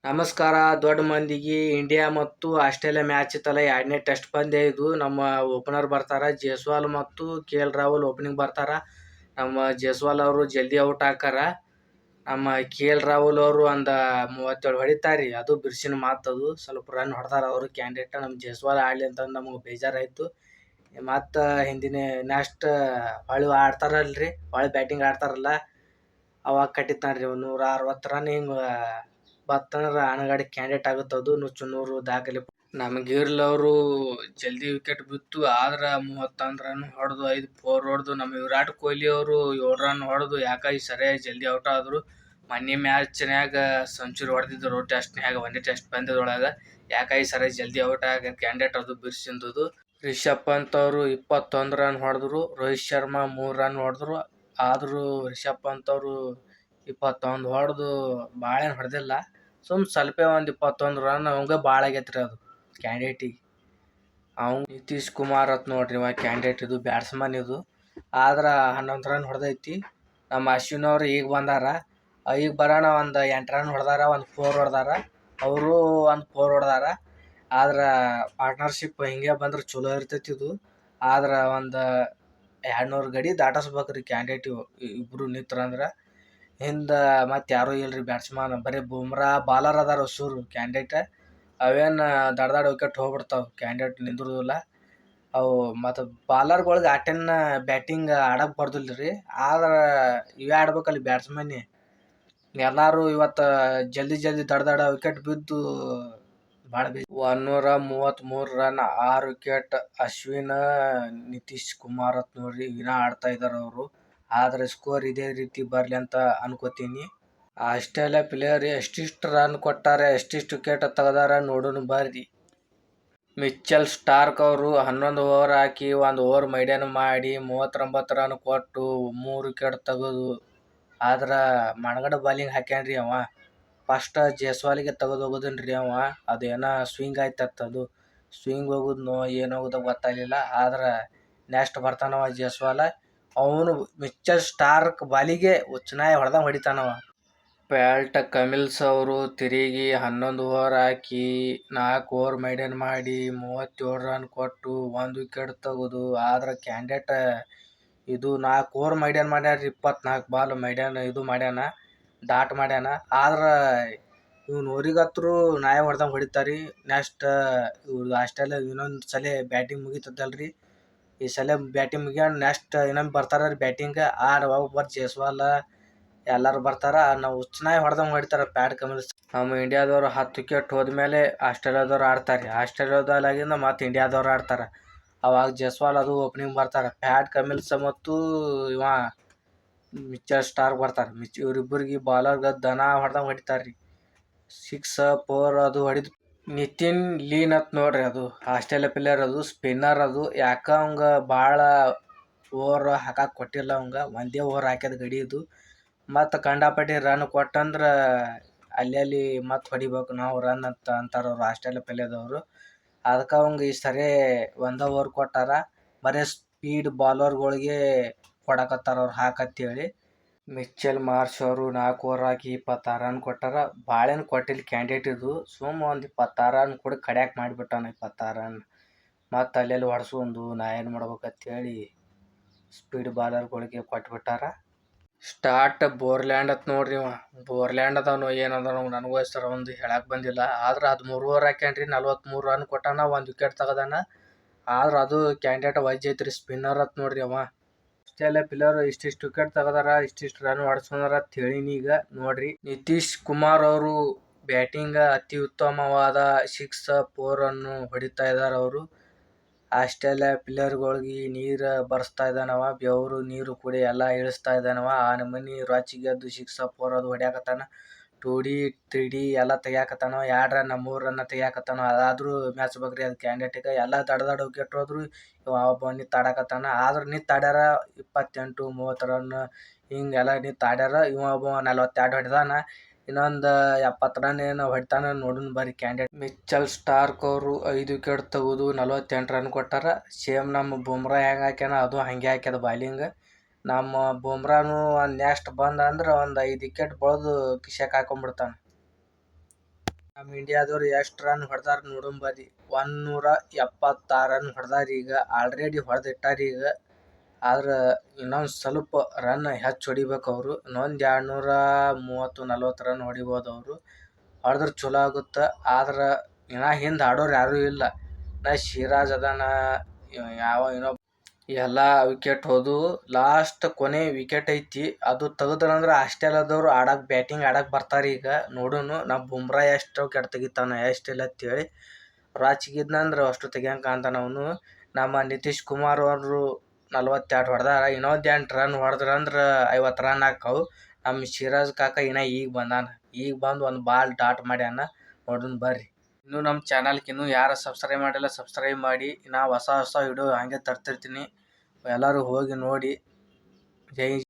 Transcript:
ನಮಸ್ಕಾರ. ದೊಡ್ಡ ಮಂದಿಗೆ ಇಂಡಿಯಾ ಮತ್ತು ಆಸ್ಟ್ರೇಲಿಯಾ ಮ್ಯಾಚ್ ಇತ್ತಲ್ಲ, 2ನೇ ಟೆಸ್ಟ್ ಪಂದ್ಯ ಇದು. ನಮ್ಮ ಓಪನರ್ ಬರ್ತಾರ ಜೈಸ್ವಾಲ್ ಮತ್ತು KL ರಾಹುಲ್ ಓಪನಿಂಗ್ ಬರ್ತಾರ. ನಮ್ಮ ಜೈಸ್ವಾಲ್ ಅವರು ಜಲ್ದಿ ಔಟ್ ಹಾಕಾರ. ನಮ್ಮ KL ರಾಹುಲ್ ಅವರು ಒಂದು 37 ಹೊಡಿತಾರ್ರಿ. ಅದು ಬಿರ್ಸಿನ ಮಾತದು. ಸ್ವಲ್ಪ ರನ್ ಹೊಡೆದಾರ ಅವರು ಕ್ಯಾಂಡಿಡೇಟ್. ನಮ್ಮ ಜೈಸ್ವಾಲ್ ಆಡಲಿ ಅಂತಂದು ನಮಗೆ ಬೇಜಾರಾಯಿತು. ಮತ್ತು ಹಿಂದಿನ ನೆಕ್ಸ್ಟ್ ಹೊಳ್ಳಿ ಆಡ್ತಾರಲ್ರಿ, ಹೊಳ್ಳಿ ಬ್ಯಾಟಿಂಗ್ ಆಡ್ತಾರಲ್ಲ, ಅವಾಗ ಕಟ್ಟಿತಾನ್ರಿ 160 ರನ್. ಹಿಂಗೆ ಬತ್ತಂದ್ರೆ ಆನಗಡೆ ಕ್ಯಾಂಡಿಡೇಟ್ ಆಗುತ್ತೆ. ಅದು ನುಚ್ಚು ದಾಖಲೆ. ನಮಗೆ ಅವರು ಜಲ್ದಿ ವಿಕೆಟ್ ಬಿತ್ತು. ಆದ್ರೆ 31 ರನ್ ಹೊಡೆದು 5 4 ಹೊಡೆದು ನಮ್ಮ ವಿರಾಟ್ ಕೊಹ್ಲಿ ಅವರು 7 ರನ್ ಹೊಡೆದು ಯಾಕಾಗಿ ಸರಿಯಾಗಿ ಜಲ್ದಿ ಔಟ್ ಆದರು. ಮೊನ್ನೆ ಮ್ಯಾಚ್ನ್ಯಾಗ ಸೆಂಚುರಿ ಹೊಡೆದಿದ್ದರು ಟೆಸ್ಟ್ನ್ಯಾಗ, ಒಂದೇ ಟೆಸ್ಟ್ ಪಂದ್ಯದೊಳಗೆ. ಯಾಕಾಗಿ ಸರಿಯಾಗಿ ಜಲ್ದಿ ಔಟ್ ಆಗ ಕ್ಯಾಂಡಿಡೇಟ್ ಅದು ಬಿರ್ಸಿಂದದು. ರಿಷಬ್ ಪಂತ್ ಅವರು 21 ರನ್ ಹೊಡೆದ್ರು. ರೋಹಿತ್ ಶರ್ಮಾ 3 ರನ್ ಹೊಡೆದ್ರು. ಆದರೂ ರಿಷಬ್ ಪಂತ್ ಅವರು 21 ಹೊಡೆದು ಭಾಳ ಏನು ಹೊಡೆದಿಲ್ಲ. ಸ್ವಲ್ಪ ಒಂದು 21 ರನ್ ಅವಂಗೆ ಭಾಳ ಆಗೈತೆ ರೀ ಅದು ಕ್ಯಾಂಡಿಡೇಟಿಗೆ. ಅವ್ನು ನಿತೀಶ್ ಕುಮಾರ್ ಅಂತ ನೋಡ್ರಿ, ಇವ ಕ್ಯಾಂಡಿಡೇಟ್ ಇದು ಬ್ಯಾಟ್ಸ್ಮನ್ ಇದು. ಆದ್ರೆ 11 ರನ್ ಹೊಡೆದೈತಿ. ನಮ್ಮ ಅಶ್ವಿನ್ ಅವರು ಈಗ ಬಂದಾರ. ಈಗ ಬರೋಣ ಒಂದು 8 ರನ್ ಹೊಡೆದಾರ, ಒಂದು 4 ಹೊಡೆದಾರ. ಅವರು ಒಂದು 4 ಹೊಡೆದಾರ. ಆದ್ರೆ ಪಾರ್ಟ್ನರ್ಶಿಪ್ ಹಿಂಗೆ ಬಂದ್ರೆ ಚಲೋ ಇರ್ತೈತಿ ಇದು. ಆದ್ರೆ ಒಂದು 200 ಗಡಿ ದಾಟಿಸ್ಬೇಕ್ರಿ ಕ್ಯಾಂಡಿಡೇಟ್ ಇಬ್ಬರು ನಿಂತ್ರಂದ್ರೆ. ಹಿಂದೆ ಮತ್ತು ಯಾರೂ ಇಲ್ರಿ ಬ್ಯಾಟ್ಸ್ಮನ್, ಬರೀ ಬುಮ್ರಾ ಬಾಲರ್ ಅದಾರ ಹೊಸೂರು ಕ್ಯಾಂಡಿಡೇಟ್. ಅವೇನು ದಡ್ ವಿಕೆಟ್ ಹೋಗ್ಬಿಡ್ತಾವೆ ಕ್ಯಾಂಡಿಡೇಟ್ ನಿಂದ್ರದಿಲ್ಲ ಅವು. ಮತ್ತು ಬಾಲರ್ಗಳಿಗೆ ಆಟನ್ನ ಬ್ಯಾಟಿಂಗ್ ಆಡಕ್ಕೆ ಬರ್ದಿಲ್ಲ ರೀ. ಆದ್ರೆ ಇವೇ ಆಡ್ಬೇಕಲ್ಲಿ ಬ್ಯಾಟ್ಸ್ಮನ್ನೇ. ಎಲ್ಲರೂ ಇವತ್ತು ಜಲ್ದಿ ದಡ ವಿಕೆಟ್ ಬಿದ್ದು ಭಾಳ 133 ರನ್ 6 ವಿಕೆಟ್. ಅಶ್ವಿನ್, ನಿತೀಶ್ ಕುಮಾರ್ ಅಂತ ನೋಡ್ರಿ ವಿನ ಆಡ್ತಾ ಇದ್ದಾರೆ ಅವರು. ಆದರೆ ಸ್ಕೋರ್ ಇದೇ ರೀತಿ ಬರಲಿ ಅಂತ ಅನ್ಕೋತೀನಿ. ಆಸ್ಟ್ರೇಲಿಯಾ ಪ್ಲೇಯರ್ ಎಷ್ಟಿಷ್ಟು ರನ್ ಕೊಟ್ಟಾರೆ, ಎಷ್ಟಿಷ್ಟು ವಿಕೆಟ್ ತೆಗೆದಾರ ನೋಡೋಣ ಬರ್ರಿ. ಮಿಚೆಲ್ ಸ್ಟಾರ್ಕ್ ಅವರು 11 ಓವರ್ ಹಾಕಿ 1 ಓವರ್ ಮೈಡನ್ ಮಾಡಿ 39 ರನ್ ಕೊಟ್ಟು 3 ವಿಕೆಟ್ ತೆಗೆದು. ಆದ್ರೆ ಮಣಗಡ ಬಾಲಿಂಗ್ ಹಾಕ್ಯಾನ್ರಿ ಅವ. ಫಸ್ಟ್ ಜೈಸ್ವಾಲಿಗೆ ತೆಗೆದು ಹೋಗೋದನ್ರಿ ಅವ. ಅದೇನೋ ಸ್ವಿಂಗ್ ಆಯ್ತತ್ತ, ಅದು ಸ್ವಿಂಗ್ ಹೋಗೋದು ಏನು ಹೋಗೋದು ಗೊತ್ತಾಗಲಿಲ್ಲ. ಆದ್ರೆ ನೆಕ್ಸ್ಟ್ ಬರ್ತಾನವ ಜೈಸ್ವಾಲ. ಅವನು ಮಿಚೆಲ್ ಸ್ಟಾರ್ಕ್ ಬಾಲಿಗೆ ಉಚ್ಚನಾಯಿ ಹೊಡಿತಾನವ. ಪ್ಯಾಟ್ ಕಮಿನ್ಸ್ ಅವರು ತಿರುಗಿ 11 ಓವರ್ ಹಾಕಿ 4 ಓವರ್ ಮೈಡನ್ ಮಾಡಿ 37 ರನ್ ಕೊಟ್ಟು 1 ವಿಕೆಟ್ ತೆಗೆದು. ಆದ್ರೆ ಕ್ಯಾಂಡಿಡೇಟ್ ಇದು 4 ಓವರ್ ಮೈಡನ್ ಮಾಡ್ಯಾರ, 24 ಬಾಲ್ ಮೈಡನ್ ಇದು ಮಾಡ್ಯಾನ, ಡಾಟ್ ಮಾಡ್ಯಾನ. ಆದ್ರೆ ಇವ್ನವ್ರಿಗತ್ರು ನಾಯಿ ಹೊಡೆದಂಗೆ ಹೊಡಿತಾರೆ. ನೆಕ್ಸ್ಟ್ ಇವ್ರು ಆಸ್ಟ್ರೇಲಿಯಾ ಇನ್ನೊಂದು ಸಲ ಬ್ಯಾಟಿಂಗ್ ಮುಗಿತದಲ್ರಿ, ಈ ಸಲ ಬ್ಯಾಟಿಂಗ್ ಮುಗಿಯೋಣ ನೆಕ್ಸ್ಟ್ ಇನ್ನೊಮ್ಮೆ ಬರ್ತಾರ ರೀ ಬ್ಯಾಟಿಂಗ್. ಒಬ್ಬರು ಜೈಸ್ವಾಲ್ ಎಲ್ಲರೂ ಬರ್ತಾರ. ನಾವು ಹುಚ್ಚನಾಯಿ ಹೊಡೆದಂಗೆ ಹೊಡಿತಾರೆ ಪ್ಯಾಟ್ ಕಮಿನ್ಸ್. ನಮ್ಮ ಇಂಡಿಯಾದವ್ರು 10 ವಿಕೆಟ್ ಹೋದ್ಮೇಲೆ ಆಸ್ಟ್ರೇಲಿಯಾದವ್ರು ಆಡ್ತಾರೆ. ಆಸ್ಟ್ರೇಲಿಯಾದಾಗಿಂದ ಮತ್ತು ಇಂಡಿಯಾದವ್ರು ಆಡ್ತಾರೆ. ಅವಾಗ ಜೈಸ್ವಾಲ್ ಅದು ಓಪನಿಂಗ್ ಬರ್ತಾರೆ. ಪ್ಯಾಟ್ ಕಮಿನ್ಸ್ ಮತ್ತು ಇವ ಮಿಚೆಲ್ ಸ್ಟಾರ್ಕ್ ಬರ್ತಾರೆ. ಇವರಿಬ್ಬರಿಗೆ ಬಾಲರ್ಗೆ ದನ ಹೊಡೆದಂಗೆ ಹೊಡಿತಾರೆ ರೀ. 6 4 ಅದು ಹೊಡಿದು. ನಿತಿನ್ ಲೀನ್ ಅಂತ ನೋಡ್ರಿ, ಅದು ಆಸ್ಟ್ರೇಲಿಯಾ ಪ್ಲೇಯರ್, ಅದು ಸ್ಪಿನ್ನರ್. ಅದು ಯಾಕೆ ಅವಂಗೆ ಭಾಳ ಓವರ್ ಹಾಕಕ್ಕೆ ಕೊಟ್ಟಿಲ್ಲ. ಅವಂಗೆ ಒಂದೇ ಓವರ್ ಹಾಕ್ಯದ ಗಡಿ ಇದು. ಮತ್ತು ಕಂಡಾಪಟ್ಟಿ ರನ್ ಕೊಟ್ಟಂದ್ರೆ ಅಲ್ಲಿ ಮತ್ತೆ ಹೊಡಿಬೇಕು ನಾವು ರನ್ ಅಂತ ಅಂತಾರೆ ಅವರು ಆಸ್ಟ್ರೇಲಿಯಾ ಪ್ಲೇಯರ್ದವರು. ಅದಕ್ಕೆ ಅವಂಗೆ ಈ ಸರಿ ಒಂದೇ ಓವರ್ ಕೊಟ್ಟಾರ. ಬರೀ ಸ್ಪೀಡ್ ಬಾಲರ್ಗಳಿಗೆ ಕೊಡಕತ್ತಾರ ಅವ್ರು ಹಾಕತ್ತೇಳಿ. ಮಿಚೆಲ್ ಮಾರ್ಷ್ ಅವರು 4 ಓವರ್ ಹಾಕಿ 26 ರನ್ ಕೊಟ್ಟಾರ. ಭಾಳೇನು ಕೊಟ್ಟಿಲ್ಲ ಕ್ಯಾಂಡಿಡೇಟ್ ಇದು. ಸುಮ್ಮ ಒಂದು 26 ರನ್ ಕೂಡ ಕಡ್ಯಾಕ್ ಮಾಡಿಬಿಟ್ಟಾನ 26 ರನ್. ಮತ್ತು ಅಲ್ಲೆಲ್ಲಿ ಹೊಡ್ಸ್ಕೊಂಡು ನಾ ಏನು ಮಾಡ್ಬೇಕಂತೇಳಿ ಸ್ಪೀಡ್ ಬಾಲರ್ಗಳಿಗೆ ಕೊಟ್ಬಿಟ್ಟಾರ. ಸ್ಟಾರ್ಟ್ ಬೋರ್ಲ್ಯಾಂಡ್ ಅಂತ ನೋಡ್ರಿ, ಇವ ಬೋರ್ಲ್ಯಾಂಡ್ ಅದವನು ಏನದ ನನಗೂ ಹೆಸರು ಒಂದು ಹೇಳಕ್ಕೆ ಬಂದಿಲ್ಲ. ಆದ್ರೆ 13 ಓವರ್ ಹಾಕ್ಯಾನ್ರಿ, 43 ರನ್ ಕೊಟ್ಟಾನ, 1 ವಿಕೆಟ್ ತೆಗೆದಾನ. ಆದ್ರೆ ಅದು ಕ್ಯಾಂಡಿಡೇಟ್ ವೈಜ್ ಐತ್ರಿ, ಸ್ಪಿನ್ನರ್ ಅಂತ ನೋಡ್ರಿ ಅವ. ಆಸ್ಟ್ರೇಲಿಯಾ ಪ್ಲೇಯರ್ ಇಷ್ಟಿಷ್ಟು ವಿಕೆಟ್ ತೆಗೆದಾರ, ಇಷ್ಟಿಷ್ಟು ರನ್ ಹೊಡ್ಸ್ಕೊಂಡಾರ ಅಂತ ಹೇಳಿನಿ ಈಗ ನೋಡ್ರಿ. ನಿತೀಶ್ ಕುಮಾರ್ ಅವರು ಬ್ಯಾಟಿಂಗ್ ಅತಿ ಉತ್ತಮವಾದ 6 4 ಅನ್ನು ಹೊಡಿತಾ ಇದ್ದಾರೆ ಅವರು. ಆಸ್ಟ್ರೇಲಿಯಾ ಪ್ಲೇಯರ್ಗಳಿಗೆ ನೀರು ಬರ್ಸ್ತಾ ಇದ್ದಾನವ, ಬೆವರು ನೀರು ಕುಡಿ ಎಲ್ಲ ಇಳಿಸ್ತಾ ಇದ್ದಾನವ. ಆ ನಮೂನಿ ರೊಚ್ಚಿಗೆದ್ದು 6 4 ಅದು ಹೊಡ್ಯಾಕತ್ತಾನ. 2D 3D ಎಲ್ಲ ತೆಗಿಯಾಕತ್ತಾನವ. 2 ರನ್ 3 ರನ್ ತೆಗಿಯಾಕತ್ತಾನ. ಅದಾದರೂ ಮ್ಯಾಚ್ ಬೇಕ್ರಿ ಅದು ಕ್ಯಾಂಡಿಡೇಟಿಗೆ. ಎಲ್ಲ ದಡ ವಿಕೆಟ್ ಹೋದ್ರು ಇವ ಒಬ್ಬ ನಿಂತು ಆಡಾಕತ್ತಾನ. ಆದ್ರೆ ನಿಂತು ಆಡ್ಯಾರ 28 30 ರನ್ ಹಿಂಗೆಲ್ಲ ನಿಂತು ಆಡ್ಯಾರ. ಇವ ಒಬ್ಬ 42 ಹೊಡೆದಾನ. ಇನ್ನೊಂದು 70 ರನ್ ಏನು ಹೊಡಿತಾನ ನೋಡೋಣ ಬರ್ರಿ ಕ್ಯಾಂಡಿಡೇಟ್. ಮಿಚೆಲ್ ಸ್ಟಾರ್ಕ್ ಅವರು 5 ವಿಕೆಟ್ ತೆಗೆದು 48 ರನ್ ಕೊಟ್ಟಾರ. ಸೇಮ್ ನಮ್ಮ ಬುಮ್ರಾ ಹೆಂಗೆ ಹಾಕ್ಯಾನ ಅದು ಹಂಗೆ ಹಾಕ್ಯದ ಬಾಲಿಂಗ್. ನಮ್ಮ ಬುಮ್ರಾನು ಒಂದು ನೆಕ್ಸ್ಟ್ ಬಂದ ಅಂದ್ರೆ ಒಂದು 5 ವಿಕೆಟ್ ಬೆಳೆದು ಕಿಶಕ್ಕೆ ಹಾಕೊಂಡ್ಬಿಡ್ತಾನೆ. ನಮ್ಮ ಇಂಡಿಯಾದವ್ರು ಎಷ್ಟು ರನ್ ಹೊಡೆದಾರ ನೋಡುಂಬರಿ. 176 ರನ್ ಹೊಡೆದಾರ. ಈಗ ಆಲ್ರೆಡಿ ಹೊಡೆದಿಟ್ಟಾರ ಈಗ. ಆದ್ರೆ ಇನ್ನೊಂದು ಸ್ವಲ್ಪ ರನ್ ಹೆಚ್ಚು ಹೊಡಿಬೇಕು ಅವರು. ಇನ್ನೊಂದು 230-40 ರನ್ ಹೊಡಿಬೋದು ಅವರು. ಹೊಡೆದ್ರೆ ಚಲೋ ಆಗುತ್ತೆ. ಆದ್ರೆ ಇನ್ನು ಹಿಂದೆ ಆಡೋರು ಯಾರೂ ಇಲ್ಲ. ಸಿರಾಜ್ ಅದಾನ, ಇನ್ನೊಬ್ಬ ಎಲ್ಲ ವಿಕೆಟ್ ಹೋದು. ಲಾಸ್ಟ್ ಕೊನೆ ವಿಕೆಟ್ ಐತಿ, ಅದು ತೆಗೆದ್ರಂದ್ರೆ ಆಸ್ಟ್ರೇಲಿಯಾದವ್ರು ಬ್ಯಾಟಿಂಗ್ ಆಡಕ್ಕೆ ಬರ್ತಾರೆ. ಈಗ ನೋಡೋನು ನಮ್ಮ ಬುಮ್ರಾ ಎಷ್ಟು ವಿಕೆಟ್ ತೆಗಿತಾನ ಎಷ್ಟಿಲ್ಲ ಅಂತೇಳಿ. ರಾಚಿಗಿದ್ನಂದ್ರೆ ಅಷ್ಟು ತೆಗಿಯಂಗೆ ಕಾಣ್ತಾನ ಅವನು. ನಮ್ಮ ನಿತೀಶ್ ಕುಮಾರ್ ಅವರು 42 ಹೊಡೆದಾರ. ಇನ್ನೊಂದು 8 ರನ್ ಹೊಡೆದ್ರಂದ್ರೆ 50 ರನ್ ಹಾಕವು. ನಮ್ಮ ಸಿರಾಜ್ ಕಾಕ ಈಗ ಬಂದಾನ. ಈಗ ಬಂದು ಒಂದು ಬಾಲ್ ಡಾಟ್ ಮಾಡ್ಯಾನ. ನೋಡೋಣ ಬರ್ರಿ. ಇನ್ನೂ ನಮ್ಮ ಚಾನಲ್ಗೆ ಇನ್ನೂ ಯಾರು ಸಬ್ಸ್ಕ್ರೈಬ್ ಮಾಡಿಲ್ಲ ಸಬ್ಸ್ಕ್ರೈಬ್ ಮಾಡಿ. ನಾ ಹೊಸ ವಿಡಿಯೋ ಹಾಗೆ ತರ್ತಿರ್ತೀನಿ. ಎಲ್ಲರೂ ಹೋಗಿ ನೋಡಿ. ಜೈ